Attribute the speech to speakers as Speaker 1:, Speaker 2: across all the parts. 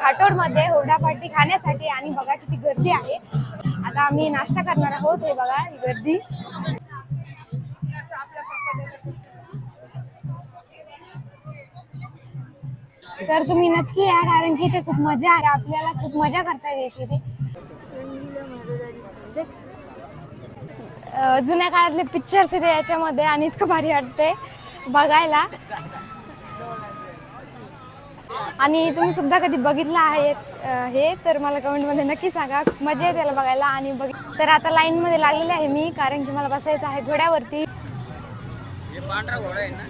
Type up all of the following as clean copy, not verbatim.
Speaker 1: खाटोडमध्ये हुरडा पार्टी खाण्यासाठी आणि बघा किती गर्दी आहे। आता आम्ही नाश्ता करणार आहोत। हे बघा ही गर्दी। तर तुम्ही नक्की या, कारण की इथे खूप मजा आहे। आपल्याला खूप मजा करता येते इथे। जुन्या काळातले पिक्चर्स इथे याच्यामध्ये आणि इतकं भारी वाटते बघायला। आणि तुम्ही सुद्धा कधी बघितलं आहे हे तर मला कमेंट मध्ये नक्की सांगा। खूप मजा येते त्याला बघायला। आणि तर आता लाईन मध्ये लागलेले आहे मी, कारण की मला बसायचं आहे घोड्यावरती।
Speaker 2: हे पांढरा घोडा आहे ना?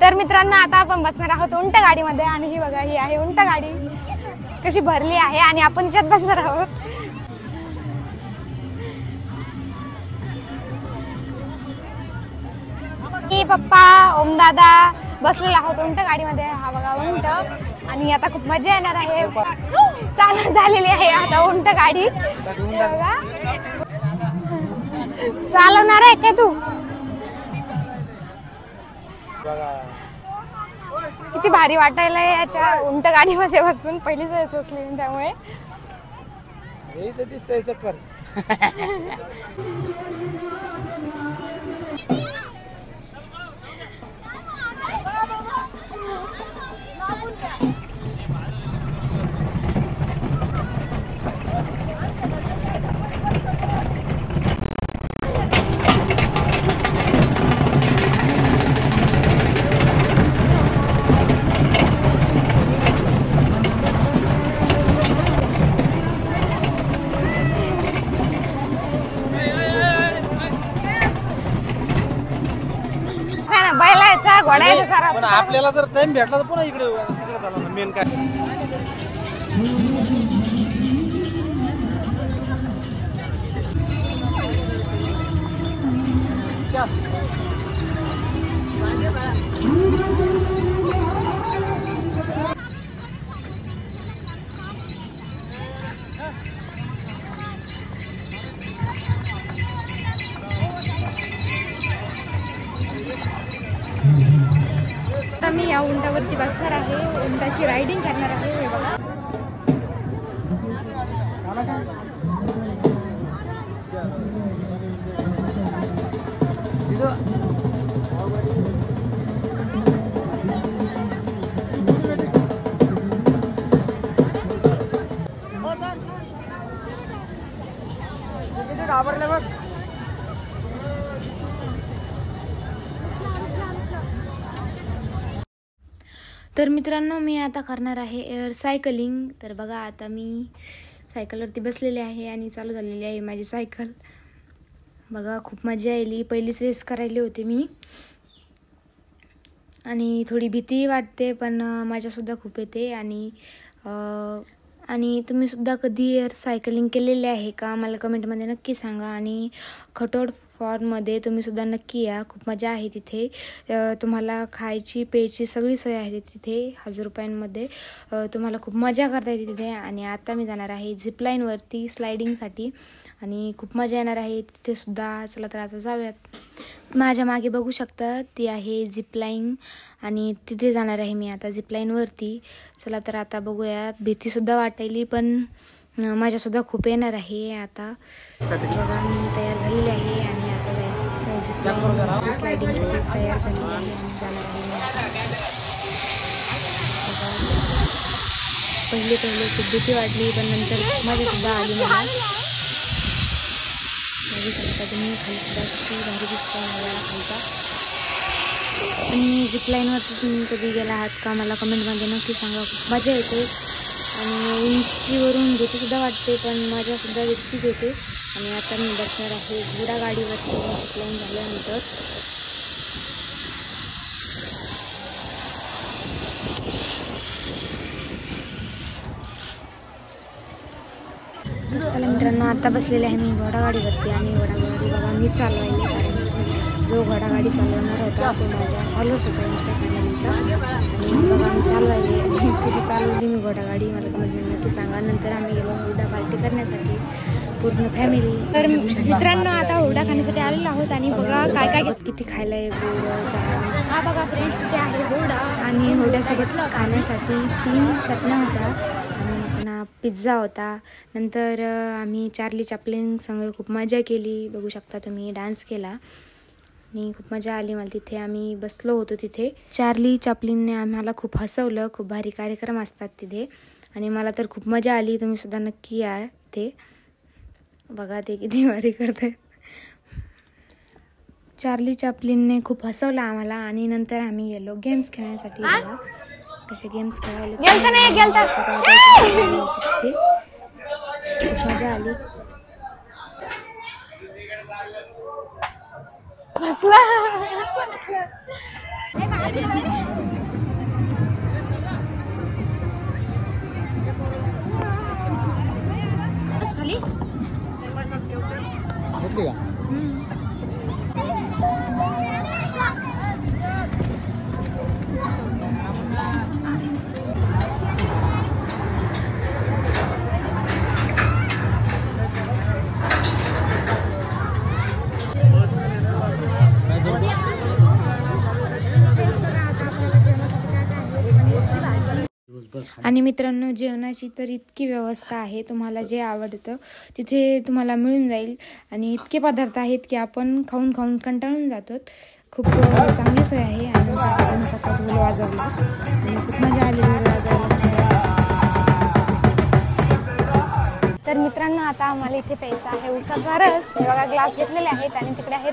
Speaker 1: तर मित्रांनो आता आपण बसणार आहोत उंट गाडीमध्ये। आणि ही बघा ही आहे उंट गाडी, कशी भरली आहे आणि आपण तिच्यात बसणार आहोत। की पप्पा ओम दादा बसलेले आहोत उंट गाडीमध्ये। हा बघा उंट, आणि आता खूप मजा येणार आहे। चालू झालेली आहे आता उंट गाडी। बघा चालवणार आहे का तू? किती भारी वाटायला याच्या उंट गाडीमध्ये बसून। पहिलीच वेळ असली त्यामुळे
Speaker 2: दिसतंय चक्कर।
Speaker 1: पण
Speaker 2: आपल्याला जर टाइम भेटला तर पुन्हा इकडे झाला ना मेन काय।
Speaker 1: आता मी या उंटावरती बसणार आहे, उंटाची रायडिंग करणार आहे। हे बघा तर मित्रांनो मी आता करणार आहे एअर सायकलिंग। तर बघा आता मी सायकलवरती बसलेले आहे आणि चालू झालेली आहे माझी सायकल। बघा खूप मजा आली, पहिलीच रेस करायली होती मी आणि थोडी भीती वाटते पण मजासुद्धा खूप येते। आणि तुम्ही सुद्धा कधी एअर सायकलिंग केलेले आहे का मला कमेंटमध्ये नक्की सांगा। आणि खटोड फॉर्ममध्ये तुम्ही सुद्धा नक्की या, खूप मजा आहे तिथे। तुम्हाला खायची प्यायची सगळी सोय आहे तिथे। 1000 रुपयांमध्ये तुम्हाला खूप मजा करता येते तिथे। आणि आता मी जाणार आहे झिपलाईनवरती स्लायडिंगसाठी आणि खूप मजा येणार आहे तिथे सुद्धा। चला तर आता जाऊयात। माझ्या मागे बघू शकता ती आहे झिपलाईन आणि तिथे जाणार आहे मी आता झिपलाईनवरती। चला तर आता बघूयात, भीतीसुद्धा वाटायली पण माझ्यासुद्धा खूप येणार आहे। आता बघा मी तयार झालेली आहे आणि आता झिपलाईन स्लायडिंगसाठी तयार झालेली आहे आणि जाणार आहे। पहिले खूप भीती वाटली पण नंतर मजासुद्धा आली मला। बघू शकता तुम्ही खालीसुद्धा किती भारी दिसतं मला खालचा। आणि झिपलाईनवरती तुम्ही कधी गेला आहात का मला कमेंटमध्ये नक्की सांगा, खूप मजा येते। आणि उंचीवरून भीतीसुद्धा वाटते पण मजासुद्धा इतकीच येते। आणि आता मी बसणार आहे घोडा गाडीवरती झिपलाईन झाल्यानंतर। चला मित्रांनो आता बसलेले आहे मी घोडागाडीवरती आणि घोडागाडी बघा मी चालवायला, कारण जो घोडागाडी चालवणार होता तो माझ्या फॉलोअर्स होता इंस्टा फॅमिलीचा। आणि बघा मी चालवायले आणि कशी चालवली मी घोडागाडी मला कमेंटमध्ये नक्की सांगा। नंतर आम्ही गेलो हुरडा पार्टी करण्यासाठी। पूर्ण फॅमिली. तर मित्रांनो आता हुरडा खाण्यासाठी आलेलो आहोत आणि बघा काय काय किती खायला आहे. हा बघा फ्रेंड्स इथे आहे हुरडा आणि हुरड्यासोबत खाण्यासाठी 3 चटण्या होत्या आणि पुन्हा पिझ्झा होता. नंतर आम्ही चार्ली चॅप्लिन संग खूप मजा केली. बघू शकता तुम्ही डान्स केला आणि खूप मजा आली मला तिथे. आम्ही बसलो होतो तिथे. चार्ली चॅप्लिनने आम्हाला खूप हसवलं. खूप भारी कार्यक्रम असतात तिथे आणि मला तर खूप मजा आली. तुम्ही सुद्धा नक्की या ते. बघा ते किती भारी करतात. चार्ली चॅप्लिनने खूप हसवलं आम्हाला आणि नंतर आम्ही गेलो गेम्स खेळण्यासाठी. बघा कसे गेम्स खेळायला खूप मजा आली. आणि मित्रांनो जेवणाची तर इतकी व्यवस्था आहे. तुम्हाला जे आवडतं तिथे तुम्हाला मिळून जाईल आणि इतके पदार्थ आहेत की आपण खाऊन खाऊन कंटाळून जातो. खूप चांगली सोय आहे. आणि कसा ढोल वाजवला आणि खूप मजा आली ढोल वाजवायला. तर मित्रांनो आता आम्हाला इथे प्यायचा आहे उसाचा रस. हे बघा ग्लास घेतलेले आहेत आणि तिकडे आहे